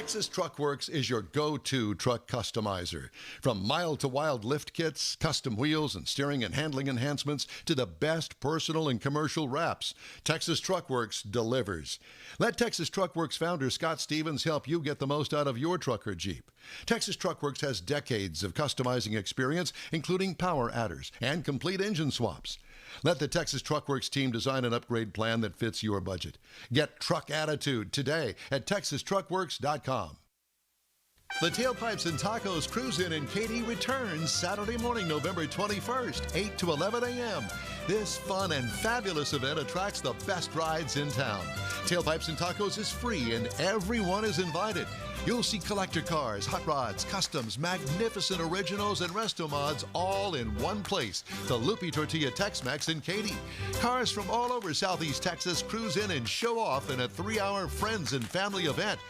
Texas Truck Works is your go-to truck customizer. From mild-to-wild lift kits, custom wheels, and steering and handling enhancements to the best personal and commercial wraps, Texas Truck Works delivers. Let Texas Truck Works founder Scott Stevens help you get the most out of your truck or Jeep. Texas Truck Works has decades of customizing experience, including power adders and complete engine swaps. Let the Texas Truck Works team design an upgrade plan that fits your budget. Get truck attitude today at TexasTruckWorks.com. The Tailpipes and Tacos Cruise-In in Katy returns Saturday morning, November 21st, 8 to 11 a.m. This fun and fabulous event attracts the best rides in town. Tailpipes and Tacos is free and everyone is invited. You'll see collector cars, hot rods, customs, magnificent originals, and resto mods all in one place. The Loopy Tortilla Tex-Mex in Katy. Cars from all over Southeast Texas cruise in and show off in a 3-hour friends and family event.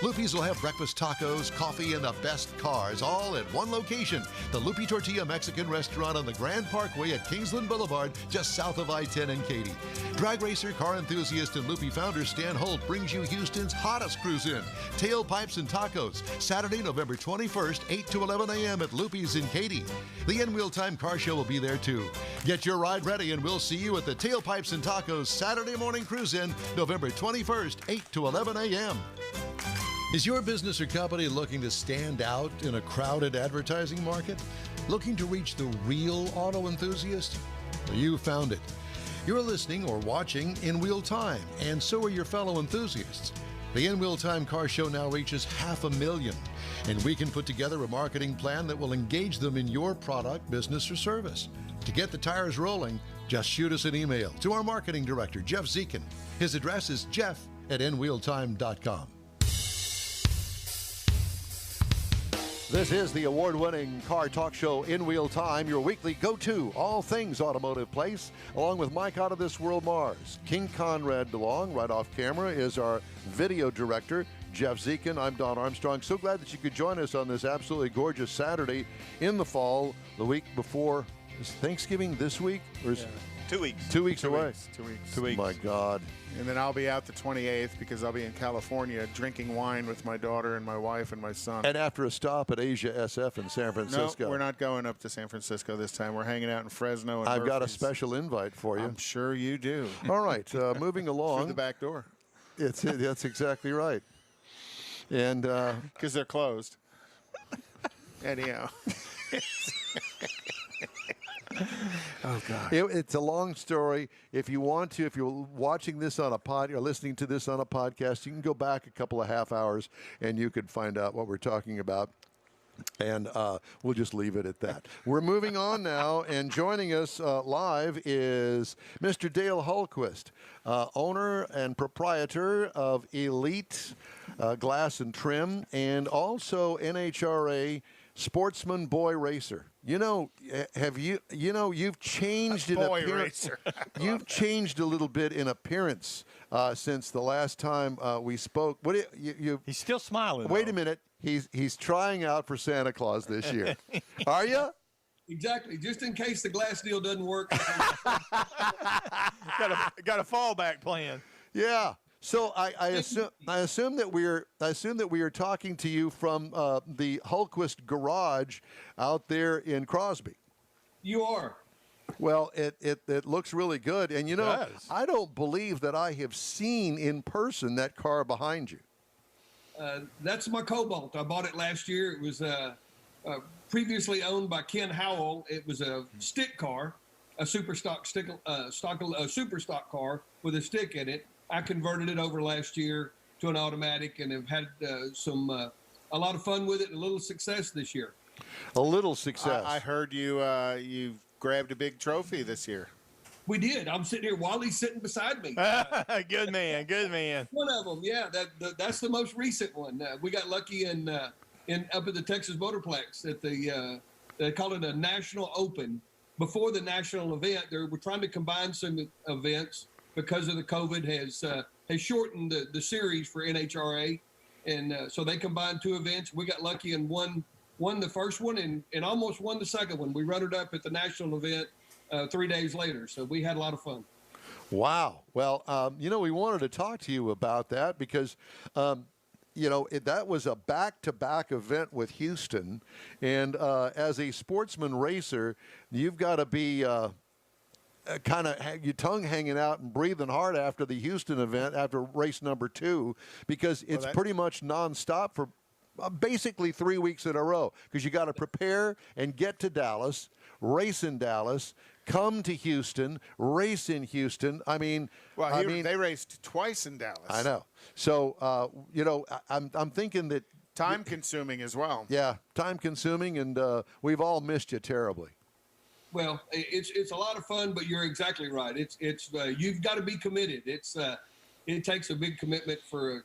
Loopy's will have breakfast tacos, coffee, and the best cars, all at one location. The Loopy Tortilla Mexican Restaurant on the Grand Parkway at Kingsland Boulevard, just south of I-10 in Katy. Drag racer, car enthusiast, and Loopy founder Stan Holt brings you Houston's hottest cruise-in, Tailpipes and Tacos, Saturday, November 21st, 8 to 11 a.m. at Loopy's in Katy. The N-Wheel Time Car Show will be there, too. Get your ride ready, and we'll see you at the Tailpipes and Tacos Saturday morning cruise-in, November 21st, 8 to 11 a.m. Is your business or company looking to stand out in a crowded advertising market? Looking to reach the real auto enthusiast? Well, you found it. You're listening or watching In Wheel Time, and so are your fellow enthusiasts. The In Wheel Time Car Show now reaches 500,000, and we can put together a marketing plan that will engage them in your product, business, or service. To get the tires rolling, just shoot us an email to our marketing director, Jeff Zekin. His address is jeff@nwheeltime.com. This is the award-winning car talk show, In Wheel Time, your weekly go-to, all things automotive place, along with Mike Out of This World Mars. King Conrad DeLong, right off camera, is our video director. Jeff Zekin, I'm Don Armstrong. So glad that you could join us on this absolutely gorgeous Saturday in the fall, the week before. Is Thanksgiving this week? Or is 2 weeks. 2 weeks away? 2 weeks. 2 weeks. My God. And then I'll be out the 28th because I'll be in California drinking wine with my daughter and my wife and my son. And after a stop at Asia SF in San Francisco. No, we're not going up to San Francisco this time. We're hanging out in Fresno. And I've got a Murphy's. special invite for you. I'm sure you do. All right, moving along. Through the back door. That's exactly right. And because they're closed. Anyhow. Oh, God. It's a long story. If you want to, if you're watching this on a pod or listening to this on a podcast, you can go back a couple of half hours and you could find out what we're talking about. And we'll just leave it at that. We're moving on now, and joining us live is Mr. Dale Hultquist, owner and proprietor of Elite Glass and Trim, and also NHRA Sportsman Boy Racer. You've changed in appearance. You've changed a little bit in appearance since the last time we spoke. He's still smiling. Wait a minute. He's trying out for Santa Claus this year. Are you? Exactly. Just in case the glass deal doesn't work. got a fallback plan. Yeah. So I assume that we are talking to you from the Hultquist garage out there in Crosby. You are. Well, it looks really good, and I don't believe that I have seen in person that car behind you. That's my Cobalt. I bought it last year. It was previously owned by Ken Howell. It was a stick car, a super stock car with a stick in it. I converted it over last year to an automatic and have had a lot of fun with it and a little success this year. A little success. I heard you grabbed a big trophy this year. We did. I'm sitting here. Wally's sitting beside me. Good man. Good man. One of them. Yeah, that's the most recent one. We got lucky up at the Texas Motorplex at they call it a national open. Before the national event, they were trying to combine some events because of the COVID has shortened the series for NHRA. And so they combined two events. We got lucky and won the first one and almost won the second one. We runnered up at the national event 3 days later. So we had a lot of fun. Wow. Well, we wanted to talk to you about that because, that was a back-to-back event with Houston, and as a sportsman racer, you've got to be kind of your tongue hanging out and breathing hard after the Houston event, after race number 2, because it's pretty much nonstop for basically 3 weeks in a row, because you got to prepare and get to Dallas, race in Dallas, come to Houston, race in Houston. They raced twice in Dallas. I know. So, I'm thinking that time-consuming as well. Yeah, time-consuming, and we've all missed you terribly. Well, it's a lot of fun, but you're exactly right. It's you've got to be committed. It takes a big commitment for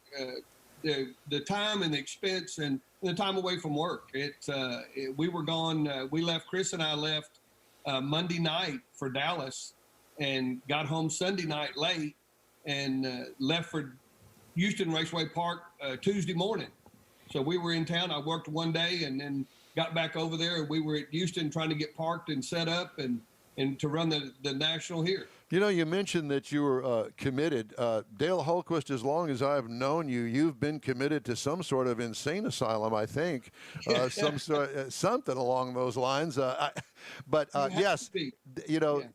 the time and the expense and the time away from work. We were gone. Chris and I left Monday night for Dallas and got home Sunday night late and left for Houston Raceway Park Tuesday morning. So we were in town. I worked one day and then got back over there. We were at Houston trying to get parked and set up and to run the national here. You mentioned that you were committed. Dale Hultquist, as long as I've known you, you've been committed to some sort of insane asylum, I think, something along those lines. Yes, the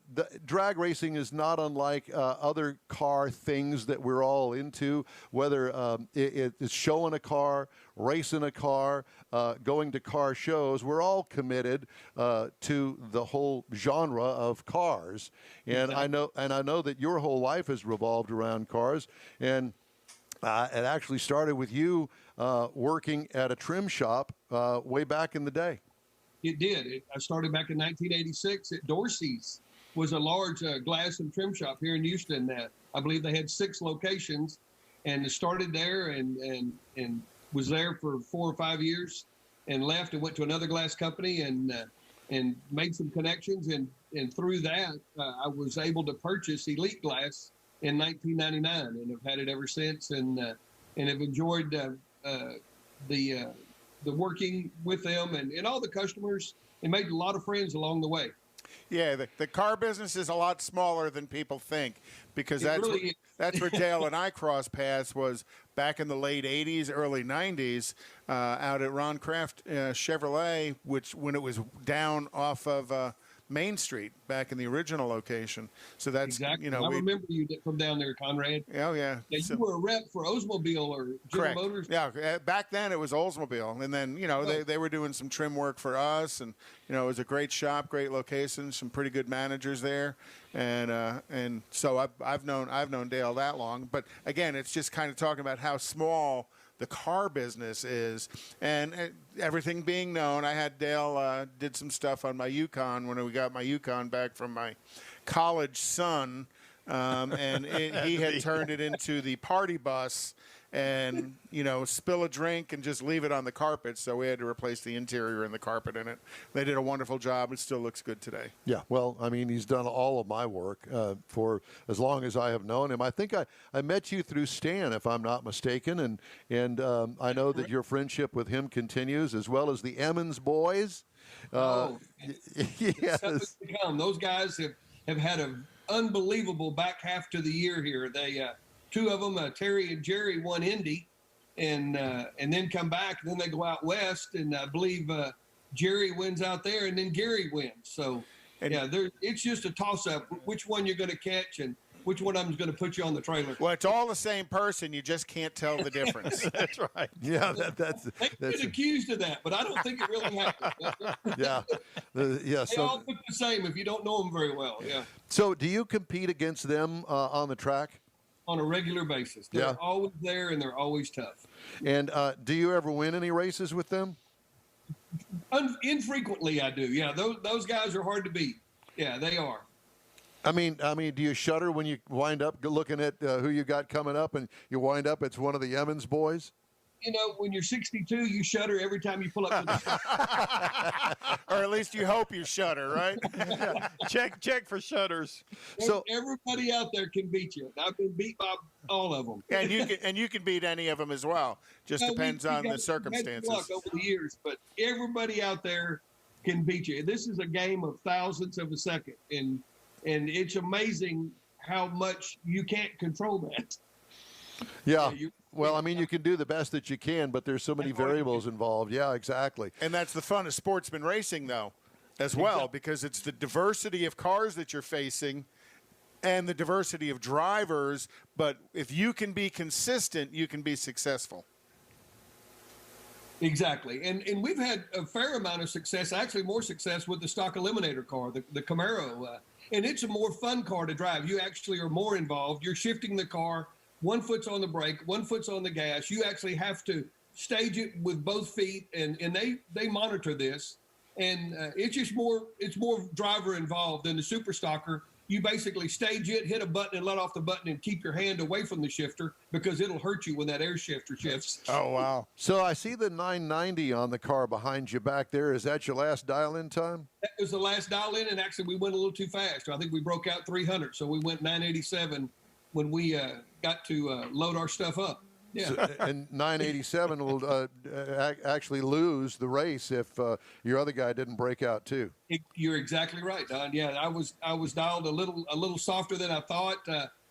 drag racing is not unlike other car things that we're all into, whether it's showing a car, racing a car, going to car shows. We're all committed to the whole genre of cars. And exactly. I know that your whole life has revolved around cars, and it actually started with you working at a trim shop way back in the day. It did. I started back in 1986 at Dorsey's. Was a large glass and trim shop here in Houston. I believe they had 6 locations, and started there and was there for 4 or 5 years, and left and went to another glass company and made some connections, and through that I was able to purchase Elite Glass in 1999, and have had it ever since, and have enjoyed the working with them and all the customers, and made a lot of friends along the way. Yeah, the car business is a lot smaller than people think, because that's where Dale and I crossed paths, was back in the late 80s, early 90s, out at Ron Kraft Chevrolet, when it was down off of Main Street back in the original location. So that's exactly. I remember you from down there, Conrad. Oh yeah. You were a rep for Oldsmobile or General Motors. Yeah, back then it was Oldsmobile, and then they were doing some trim work for us, and it was a great shop, great location, some pretty good managers there, and so I've known Dale that long. But again, it's just kind of talking about how small the car business is, and everything being known. I had Dale did some stuff on my Yukon when we got my Yukon back from my college son, and he had turned it into the party bus, and spill a drink and just leave it on the carpet. So we had to replace the interior and the carpet in it. They did a wonderful job. It still looks good today. Yeah, well, he's done all of my work for as long as I have known him. I think I met you through Stan, if I'm not mistaken, and I know that your friendship with him continues, as well as the Emmons boys. Yes. Those guys have had an unbelievable back half to the year here. They 2 of them, Terry and Jerry, won Indy, and then come back. And then they go out west, and I believe Jerry wins out there, and then Gary wins. So, it's just a toss-up which one you're going to catch and which one of them is going to put you on the trailer. Well, it's all the same person. You just can't tell the difference. That's right. Yeah, that's been accused of that, but I don't think it really happened. Yeah. They all look the same if you don't know them very well. Yeah. So, do you compete against them on the track? On a regular basis. They're always there, and they're always tough. And do you ever win any races with them? Infrequently, I do. Yeah, those guys are hard to beat. Yeah, they are. Do you shudder when you wind up looking at who you got coming up, and you wind up it's one of the Emmons boys? When you're 62, you shudder every time you pull up to the or at least you hope you shudder, right? Check for shudders. So everybody out there can beat you. I've been beat by all of them. And you can beat any of them as well. Just depends on the circumstances. Luck over the years, but everybody out there can beat you. This is a game of thousandths of a second, and it's amazing how much you can't control that. Yeah. Well, I mean, you can do the best that you can, but there's so many variables involved. Yeah, exactly. And that's the fun of sportsman racing, though, as well, because it's the diversity of cars that you're facing and the diversity of drivers. But if you can be consistent, you can be successful. Exactly. And we've had a fair amount of success, actually more success with the stock eliminator car, the Camaro. And it's a more fun car to drive. You actually are more involved. You're shifting the car. One foot's on the brake, one foot's on the gas. You actually have to stage it with both feet, and they monitor this. And it's more driver involved than the super stocker. You basically stage it, hit a button and let off the button and keep your hand away from the shifter because it'll hurt you when that air shifter shifts. Oh, wow. So I see the 990 on the car behind you back there. Is that your last dial-in time? That was the last dial-in, and actually we went a little too fast. I think we broke out 300, so we went 987 when we got to load our stuff up. Yeah. So, and 987 will actually lose the race if your other guy didn't break out too. You're exactly right, Don. Yeah, I was dialed a little softer than I thought.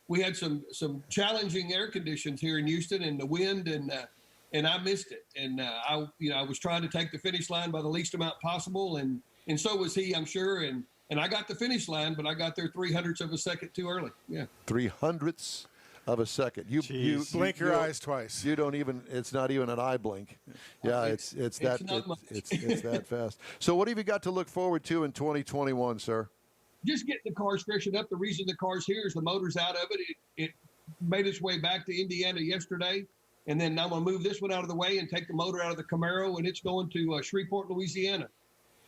We had some challenging air conditions here in Houston and the wind, and I missed it. And I was trying to take the finish line by the least amount possible, and so was he, I'm sure. And I got the finish line, but I got there 0.03 of a second too early. Yeah. 0.03 of a second. You blink your eyes twice. You don't even. It's not even an eye blink. Yeah, it's that fast. So what have you got to look forward to in 2021, sir? Just getting the cars freshened up. The reason the car's here is the motor's out of it. It made its way back to Indiana yesterday, and then I'm going to move this one out of the way and take the motor out of the Camaro, and it's going to Shreveport, Louisiana,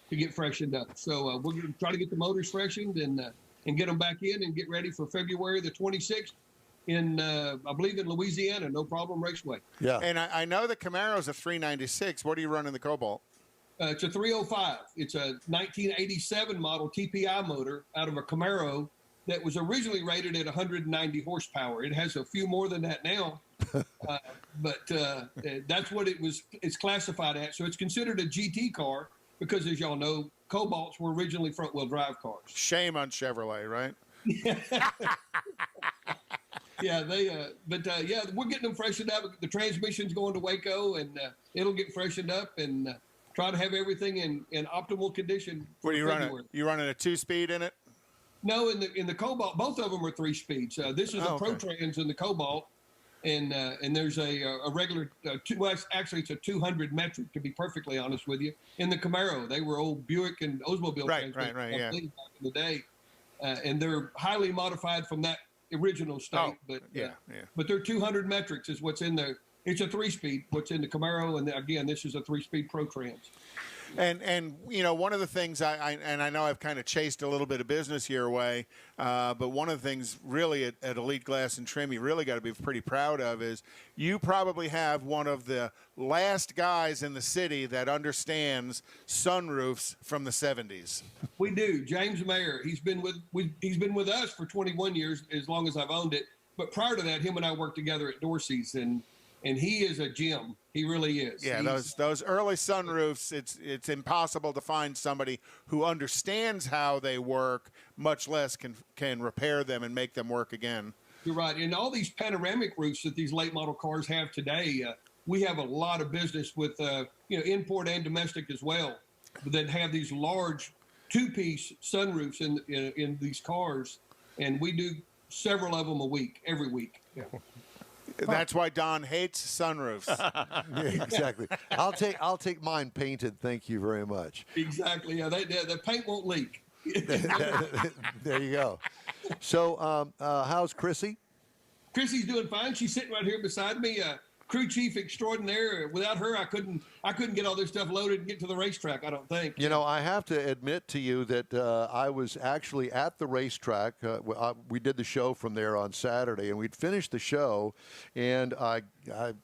to get freshened up. So we're going to try to get the motors freshened and get them back in and get ready for February the 26th in, I believe, in Louisiana, No Problem Raceway. Yeah. And I know the Camaro's a 396. What do you run in the Cobalt? It's a 305. It's a 1987 model TPI motor out of a Camaro that was originally rated at 190 horsepower. It has a few more than that now, but that's what it's classified at. So it's considered a GT car because, as y'all know, Cobalts were originally front-wheel drive cars. Shame on Chevrolet, right? Yeah, yeah, we're getting them freshened up. The transmission's going to Waco, and it'll get freshened up and try to have everything in optimal condition. What are you running? You running a 2-speed in it? No, in the Cobalt, both of them are 3 speeds. This is a Pro Trans in the Cobalt, and there's a regular. Actually, it's a 200 metric, to be perfectly honest with you. In the Camaro, they were old Buick and Oldsmobile right, yeah, back in the day, and they're highly modified from that original state. But they're 200 metrics is what's in there. It's a 3-speed. What's in the Camaro, and again, this is a 3-speed Pro Trans. And you know, one of the things I know I've kind of chased a little bit of business your way, but one of the things really at Elite Glass and Trim you really got to be pretty proud of is you probably have one of the last guys in the city that understands sunroofs from the 70s. We do. James Mayer, he's been with us for 21 years, as long as I've owned it. But prior to that, him and I worked together at Dorsey's, and he is a gem. He really is. Yeah, those early sunroofs, it's impossible to find somebody who understands how they work, much less can repair them and make them work again. You're right. And all these panoramic roofs that these late model cars have today, we have a lot of business with import and domestic as well, that have these large 2-piece sunroofs in these cars, and we do several of them every week. Yeah. That's why Don hates sunroofs. Yeah, exactly. I'll take mine painted. Thank you very much. Exactly. Yeah, the paint won't leak. There you go. So, how's Chrissy? Chrissy's doing fine. She's sitting right here beside me. Crew chief extraordinaire. Without her, I couldn't get all this stuff loaded and get to the racetrack, I don't think. You know, I have to admit to you that I was actually at the racetrack. We did the show from there on Saturday, and we'd finished the show, and I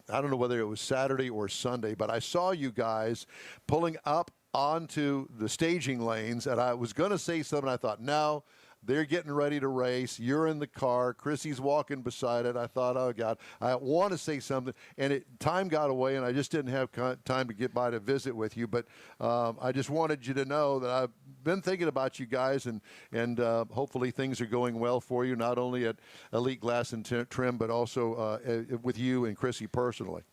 don't know whether it was Saturday or Sunday, but I saw you guys pulling up onto the staging lanes, and I was going to say something. I thought, no, they're getting ready to race. You're in the car. Chrissy's walking beside it. I thought, oh, God, I want to say something. And time got away, and I just didn't have time to get by to visit with you. But I just wanted you to know that I've been thinking about you guys, and hopefully things are going well for you, not only at Elite Glass and Trim, but also with you and Chrissy personally.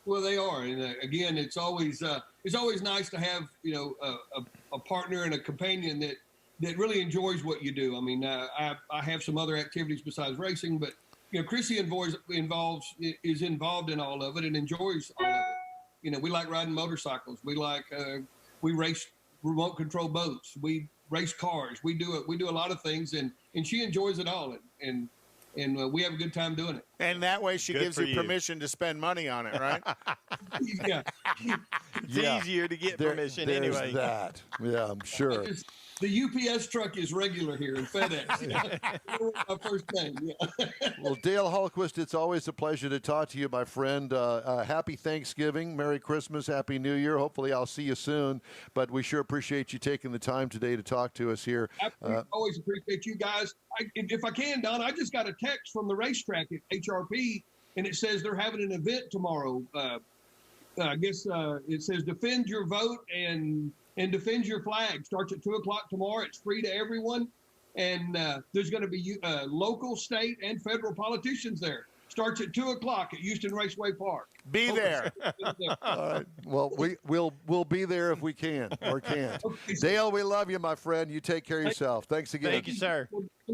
Well, they are, and again, it's always nice to have a partner and a companion that really enjoys what you do. I mean, I have some other activities besides racing, but Chrissy is involved in all of it and enjoys all of it. We like riding motorcycles. We race remote control boats. We race cars. We do a lot of things, and she enjoys it all, and we have a good time doing it. And that way she gives you permission to spend money on it, right? Yeah. It's easier to get permission anyway. That. Yeah, I'm sure. The UPS truck is regular here in FedEx. My first name. Yeah. Well, Dale Hallquist, it's always a pleasure to talk to you, my friend. Happy Thanksgiving, Merry Christmas, Happy New Year. Hopefully I'll see you soon. But we sure appreciate you taking the time today to talk to us here. I always appreciate you guys. If I can, Don, I just got a text from the racetrack at HRP, and it says they're having an event tomorrow. I guess it says defend your vote and defend your flag. Starts at 2:00 tomorrow. It's free to everyone. And there's going to be local, state, and federal politicians there. Starts at 2:00 at Houston Raceway Park. Be there. All right. Well, we'll be there if we can or can't. Okay, Dale, we love you, my friend. You take care of yourself. Thanks again. Thank you, sir.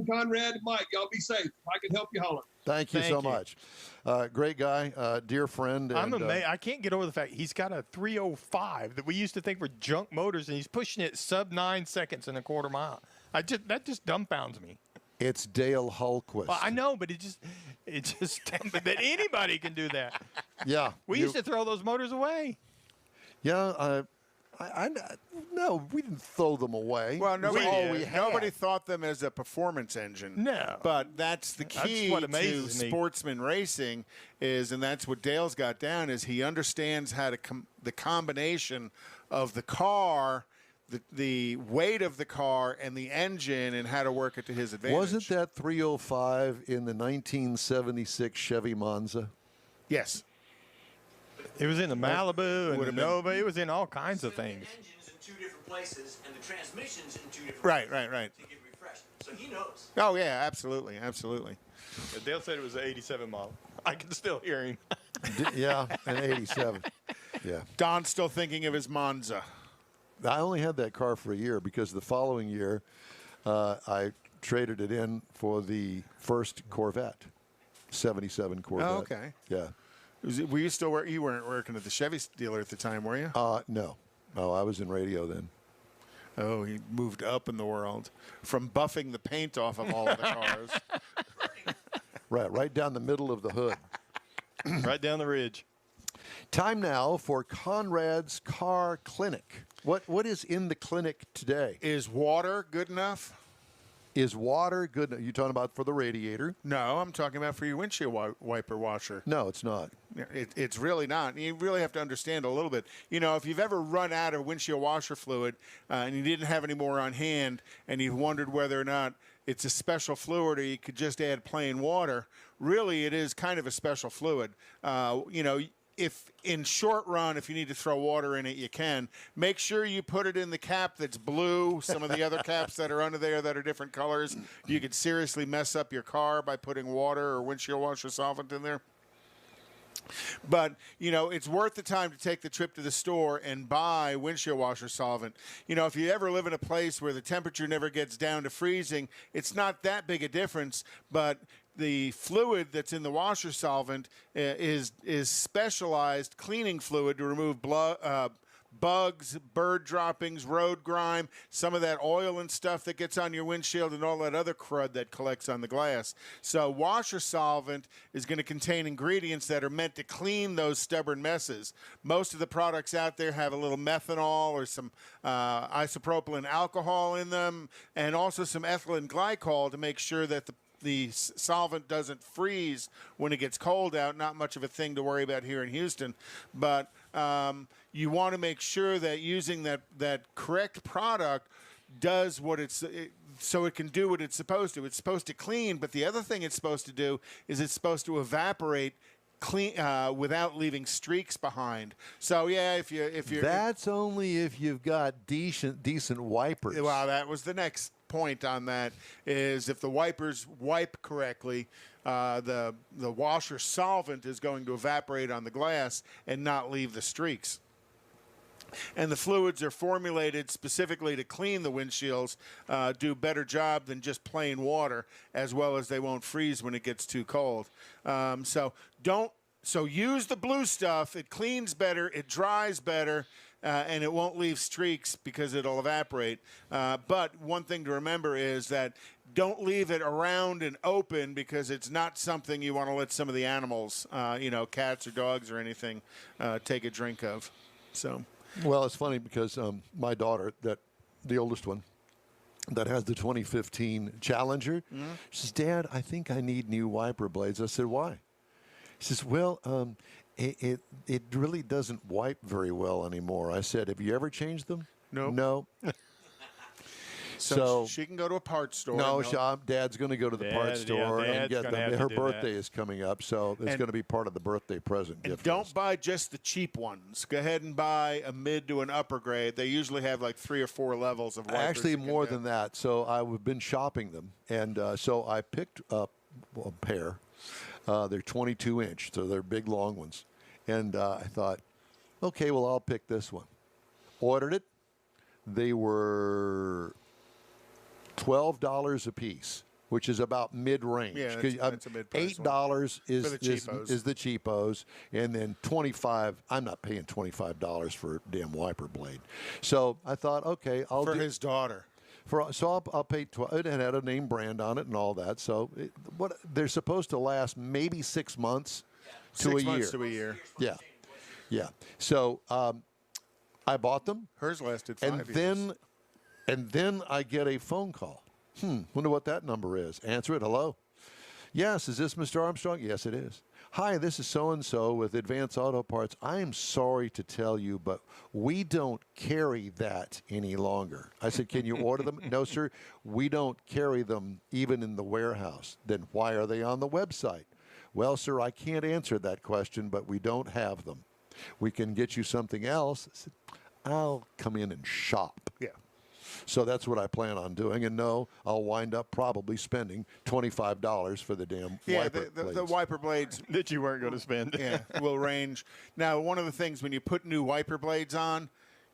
Conrad and Mike, y'all be safe. If I can help you, holler. Thank you so much. Great guy, dear friend. I'm amazed. I can't get over the fact he's got a 3:05 that we used to think were junk motors, and he's pushing it sub 9 seconds in a quarter mile. That just dumbfounds me. It's Dale Hallquist. Well, I know, but it just that anybody can do that. Yeah. We used to throw those motors away. Yeah, no, we didn't throw them away. Well, nobody thought them as a performance engine. No. But that's the key to sportsman racing and that's what Dale's got down, is he understands how to the combination of the car, the weight of the car, and the engine, and how to work it to his advantage. Wasn't that 305 in the 1976 Chevy Monza? Yes. It was in the Malibu and the Nova. It was in all kinds of things. The engines in 2 different places and the transmissions in 2 different places. Right. To get refreshed. So he knows. Oh, yeah, absolutely. Dale said it was an 87 model. I can still hear him. Yeah, an 87. Yeah. Don's still thinking of his Monza. I only had that car for a year because the following year I traded it in for the first Corvette, 77 Corvette. Oh, okay. Yeah. Were you still you weren't working at the Chevy dealer at the time, were you? No, I was in radio then. Oh, he moved up in the world from buffing the paint off of all of the cars. Right down the middle of the hood. Right down the ridge. Time now for Conrad's Car Clinic. What is in the clinic today? Is water good enough? Is water good enough? You talking about for the radiator? No, I'm talking about for your windshield wiper washer. No, it's not. It's really not. You really have to understand a little bit. If you've ever run out of windshield washer fluid and you didn't have any more on hand, and you've wondered whether or not it's a special fluid or you could just add plain water, really it is kind of a special fluid. If in short run, if you need to throw water in it, you can. Make sure you put it in the cap that's blue. Some of the other caps that are under there that are different colors, you could seriously mess up your car by putting water or windshield washer solvent in there. But, it's worth the time to take the trip to the store and buy windshield washer solvent. If you ever live in a place where the temperature never gets down to freezing, it's not that big a difference, but the fluid that's in the washer solvent is specialized cleaning fluid to remove bugs, bird droppings, road grime, some of that oil and stuff that gets on your windshield, and all that other crud that collects on the glass. So washer solvent is going to contain ingredients that are meant to clean those stubborn messes. Most of the products out there have a little methanol or some isopropyl alcohol in them, and also some ethylene glycol to make sure that the solvent doesn't freeze when it gets cold out. Not much of a thing to worry about here in Houston, but you want to make sure that using that correct product does what so it can do what it's supposed to. It's supposed to clean, but the other thing it's supposed to do is it's supposed to evaporate clean without leaving streaks behind. So yeah, if you're That's only if you've got decent wipers. well, that was the next point on that, is if the wipers wipe correctly, the washer solvent is going to evaporate on the glass and not leave the streaks. And the fluids are formulated specifically to clean the windshields, do a better job than just plain water, as well as they won't freeze when it gets too cold. So use the blue stuff. It cleans better, it dries better, and it won't leave streaks because it'll evaporate. But one thing to remember is that don't leave it around and open, because it's not something you want to let some of the animals, cats or dogs or anything, take a drink of. So. Well, it's funny because my daughter, the oldest one, that has the 2015 Challenger, she says, "Dad, I think I need new wiper blades." I said, "Why?" She says, "Well, it really doesn't wipe very well anymore." I said, "Have you ever changed them?" No. So she can go to a parts store. No, Dad's going to go to the parts store and get them. Her birthday is coming up, so it's going to be part of the birthday present gift. Don't buy just the cheap ones. Go ahead and buy a mid to an upper grade. They usually have like 3 or 4 levels of wipers. Actually, more than that. So I've been shopping them, and so I picked up a pair. They're 22-inch, so they're big, long ones. And I thought, okay, well, I'll pick this one. Ordered it. They were $12 a piece, which is about mid-range. Yeah, that's a mid-price $8 is the the cheapos, and then $25. I'm not paying $25 for a damn wiper blade. So I thought, okay, I'll for his daughter. So I'll pay $12. It had a name brand on it and all that. So they're supposed to last maybe 6 months to a year. 6 months to a year. Yeah. So I bought them. Hers lasted 5 years. And then I get a phone call. Wonder what that number is. Answer it. Hello. Yes, is this Mr. Armstrong? Yes, it is. Hi, this is so-and-so with Advanced Auto Parts. I am sorry to tell you, but we don't carry that any longer. I said, can you order them? No, sir. We don't carry them even in the warehouse. Then why are they on the website? Well, sir, I can't answer that question, but we don't have them. We can get you something else. I said, I'll come in and shop. Yeah. So that's what I plan on doing. And no, I'll wind up probably spending $25 for the damn wiper blades. The wiper blades that you weren't going to spend. Yeah, will range. Now, one of the things when you put new wiper blades on,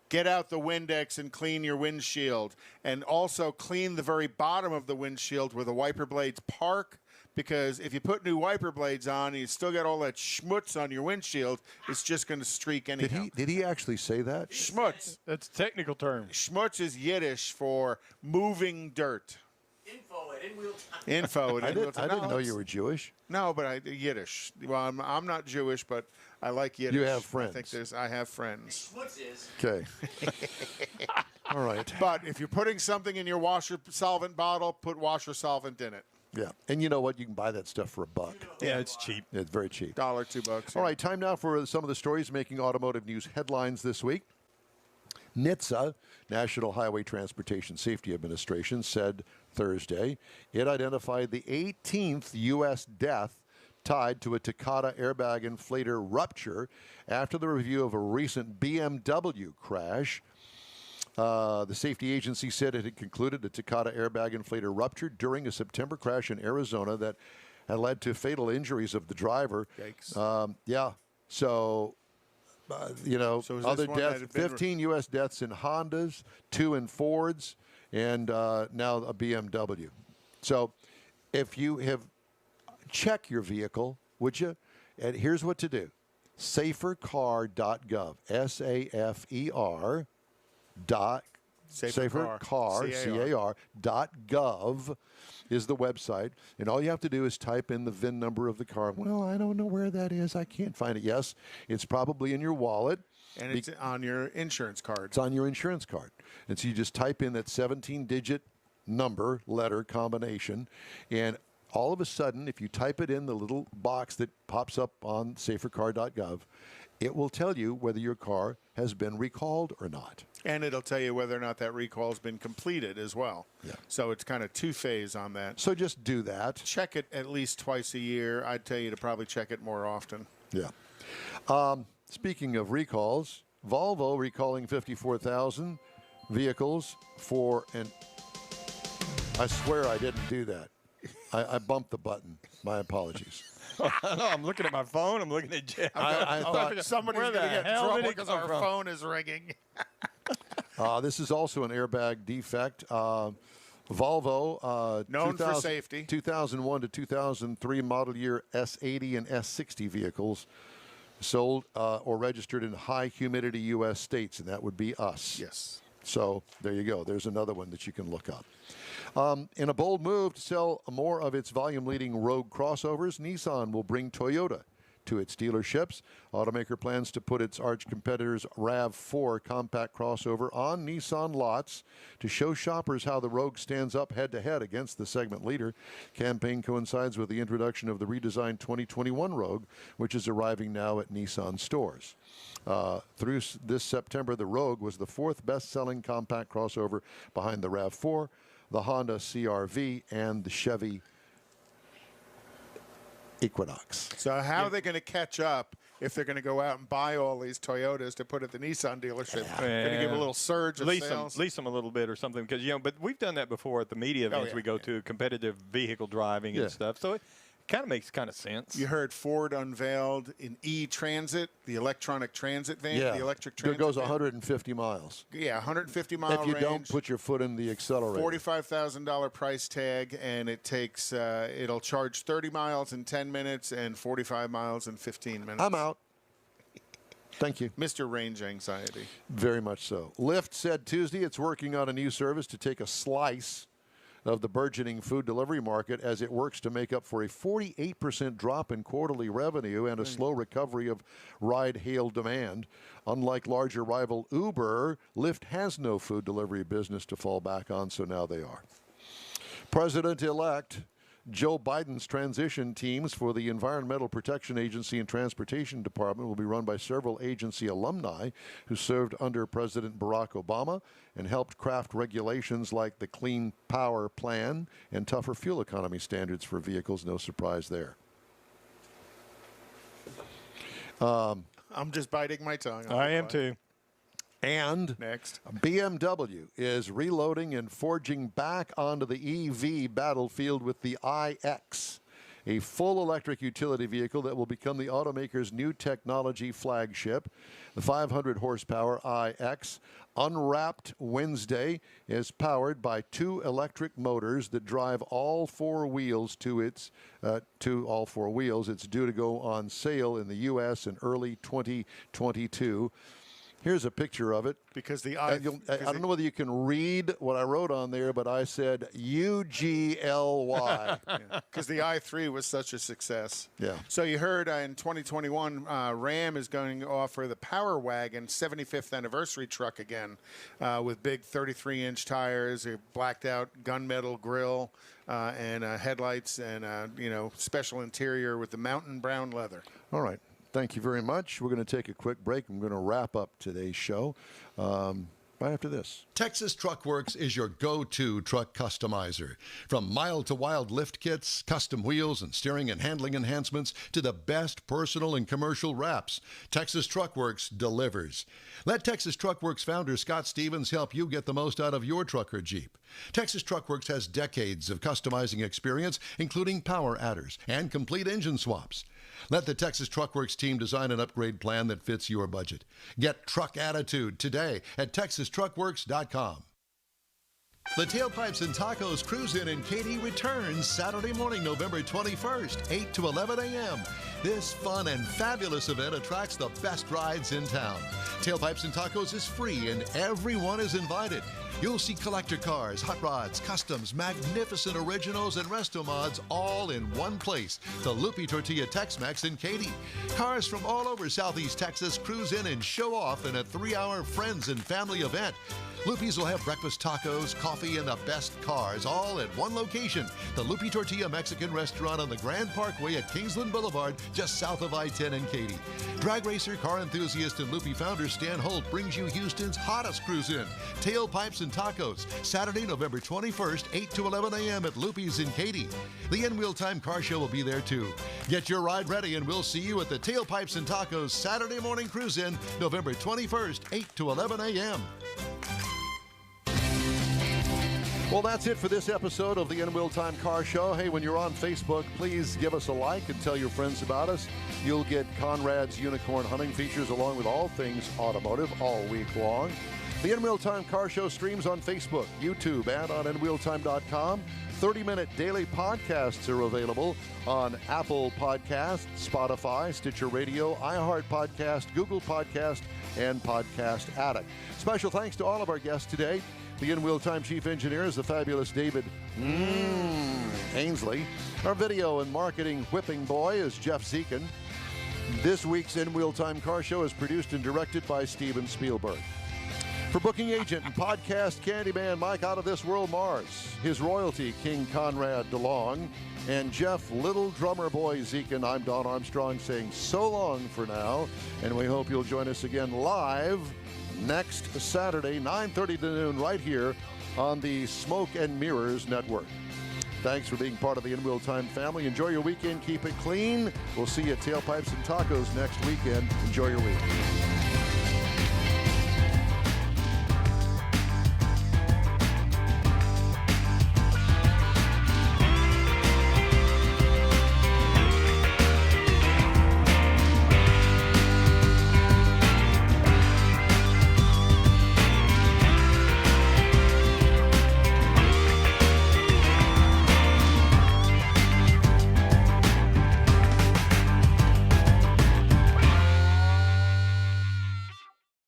get out the Windex and clean your windshield. And also clean the very bottom of the windshield where the wiper blades park. Because if you put new wiper blades on and you still got all that schmutz on your windshield, it's just going to streak anyhow. Did he actually say that? Schmutz. That's a technical term. Schmutz is Yiddish for moving dirt. Info at in real time. I didn't know you were Jewish. No, but Yiddish. Well, I'm not Jewish, but I like Yiddish. You have friends. I have friends. Okay. All right. But if you're putting something in your washer solvent bottle, put washer solvent in it. Yeah, and you know what? You can buy that stuff for $1. Yeah, it's cheap. It's very cheap. $1, $2. All right, time now for some of the stories making automotive news headlines this week. NHTSA, National Highway Transportation Safety Administration, said Thursday it identified the 18th U.S. death tied to a Takata airbag inflator rupture after the review of a recent BMW crash. The safety agency said it had concluded a Takata airbag inflator ruptured during a September crash in Arizona that had led to fatal injuries of the driver. Yikes. Yeah. So, So other deaths, 15 U.S. deaths in Hondas, 2 in Fords, and now a BMW. So if you have, check your vehicle, would you? And here's what to do. Safercar.gov, S-A-F-E-R safercar.gov is the website, and all you have to do is type in the VIN number of the car. Well, I don't know where that is. I can't find it. Yes, it's probably in your wallet. And it's on your insurance card. It's on your insurance card. And so you just type in that 17-digit number, letter combination, and all of a sudden, if you type it in the little box that pops up on safercar.gov, it will tell you whether your car has been recalled or not. And it'll tell you whether or not that recall has been completed as well. Yeah. So it's kind of two-phase on that. So just do that. Check it at least twice a year. I'd tell you to probably check it more often. Yeah. Speaking of recalls, Volvo recalling 54,000 vehicles for an... I swear I didn't do that. I bumped the button. My apologies. I'm looking at my phone. I'm looking at Jeff. I thought Somebody's going to get in trouble because our phone is ringing. This is also an airbag defect. Volvo, known for safety. 2001 to 2003 model year S80 and S60 vehicles sold or registered in high humidity U.S. states, and that would be us. Yes. So there you go. There's another one that you can look up. In a bold move to sell more of its volume-leading Rogue crossovers, Nissan will bring Toyota to its dealerships. Automaker plans to put its arch competitor's RAV4 compact crossover on Nissan lots to show shoppers how the Rogue stands up head-to-head against the segment leader. Campaign coincides with the introduction of the redesigned 2021 Rogue, which is arriving now at Nissan stores. Through this September, the Rogue was the fourth best-selling compact crossover behind the RAV4, the Honda CR-V, and the Chevy Equinox. So how are they going to catch up if they're going to go out and buy all these Toyotas to put at the Nissan dealership? Going to give a little surge of sales? Lease them a little bit or something. Because, but we've done that before at the media events we go to, competitive vehicle driving and stuff. So it kind of makes sense. You heard Ford unveiled an e-Transit, the electronic transit van, the electric transit It goes van. 150 miles. Yeah, 150-mile range. If you don't put your foot in the accelerator. $45,000 price tag, and it takes it'll charge 30 miles in 10 minutes and 45 miles in 15 minutes. I'm out. Thank you. Mr. Range Anxiety. Very much so. Lyft said Tuesday it's working on a new service to take a slice of the burgeoning food delivery market as it works to make up for a 48% drop in quarterly revenue and a slow recovery of ride-hail demand. Unlike larger rival Uber, Lyft has no food delivery business to fall back on, so now they are. President-elect Joe Biden's transition teams for the Environmental Protection Agency and Transportation Department will be run by several agency alumni who served under President Barack Obama and helped craft regulations like the Clean Power Plan and tougher fuel economy standards for vehicles. No surprise there. I'm just biting my tongue. I am too. And next, BMW is reloading and forging back onto the EV battlefild with the iX, a full electric utility vehicle that will become the automaker's new technology flagship. The 500 horsepower iX, unwrapped Wednesday, is powered by two electric motors that drive all four wheels It's due to go on sale in the U.S. in early 2022. Here's a picture of it. Because I don't know whether you can read what I wrote on there, but I said UGLY. Because the i3 was such a success. Yeah. So you heard in 2021, Ram is going to offer the Power Wagon 75th anniversary truck again with big 33-inch tires, a blacked-out gunmetal grille, and headlights, and special interior with the mountain brown leather. All right. Thank you very much. We're going to take a quick break. I'm going to wrap up today's show right after this. Texas Truck Works is your go-to truck customizer. From mild-to-wild lift kits, custom wheels, and steering and handling enhancements to the best personal and commercial wraps, Texas Truck Works delivers. Let Texas Truck Works founder Scott Stevens help you get the most out of your truck or Jeep. Texas Truck Works has decades of customizing experience, including power adders and complete engine swaps. Let the Texas Truck Works team design an upgrade plan that fits your budget. Get truck attitude today at TexasTruckWorks.com. The Tailpipes and Tacos Cruise-In in Katy returns Saturday morning, November 21st, 8 to 11 a.m. This fun and fabulous event attracts the best rides in town. Tailpipes and Tacos is free and everyone is invited. You'll see collector cars, hot rods, customs, magnificent originals, and resto mods all in one place. The Loopy Tortilla Tex-Mex in Katy. Cars from all over Southeast Texas cruise in and show off in a 3-hour friends and family event. Loopy's will have breakfast tacos, coffee, and the best cars, all at one location. The Loopy Tortilla Mexican Restaurant on the Grand Parkway at Kingsland Boulevard, just south of I-10 in Katy. Drag racer, car enthusiast, and Loopy founder Stan Holt brings you Houston's hottest cruise-in. Tailpipes and Tacos, Saturday, November 21st, 8 to 11 a.m. at Loopy's in Katy. The In Wheel Time Car Show will be there, too. Get your ride ready, and we'll see you at the Tailpipes and Tacos Saturday morning cruise-in, November 21st, 8 to 11 a.m. Well, that's it for this episode of the In Wheel Time Car Show. Hey, when you're on Facebook, please give us a like and tell your friends about us. You'll get Conrad's unicorn hunting features along with all things automotive all week long. The In Wheel Time Car Show streams on Facebook, YouTube, and on InWheelTime.com. 30-minute daily podcasts are available on Apple Podcasts, Spotify, Stitcher Radio, iHeart Podcast, Google Podcast, and Podcast Addict. Special thanks to all of our guests today. The In Wheel Time Chief Engineer is the fabulous David Ainsley. Our video and marketing whipping boy is Jeff Zekin. This week's In Wheel Time Car Show is produced and directed by Steven Spielberg. For booking agent and podcast Candyman Mike Out of This World Mars, his royalty King Conrad DeLong, and Jeff Little Drummer Boy Zekin, I'm Don Armstrong saying so long for now, and we hope you'll join us again live next Saturday, 9:30 to noon, right here on the Smoke and Mirrors Network. Thanks for being part of the In Wheel Time family. Enjoy your weekend. Keep it clean. We'll see you at Tailpipes and Tacos next weekend. Enjoy your week.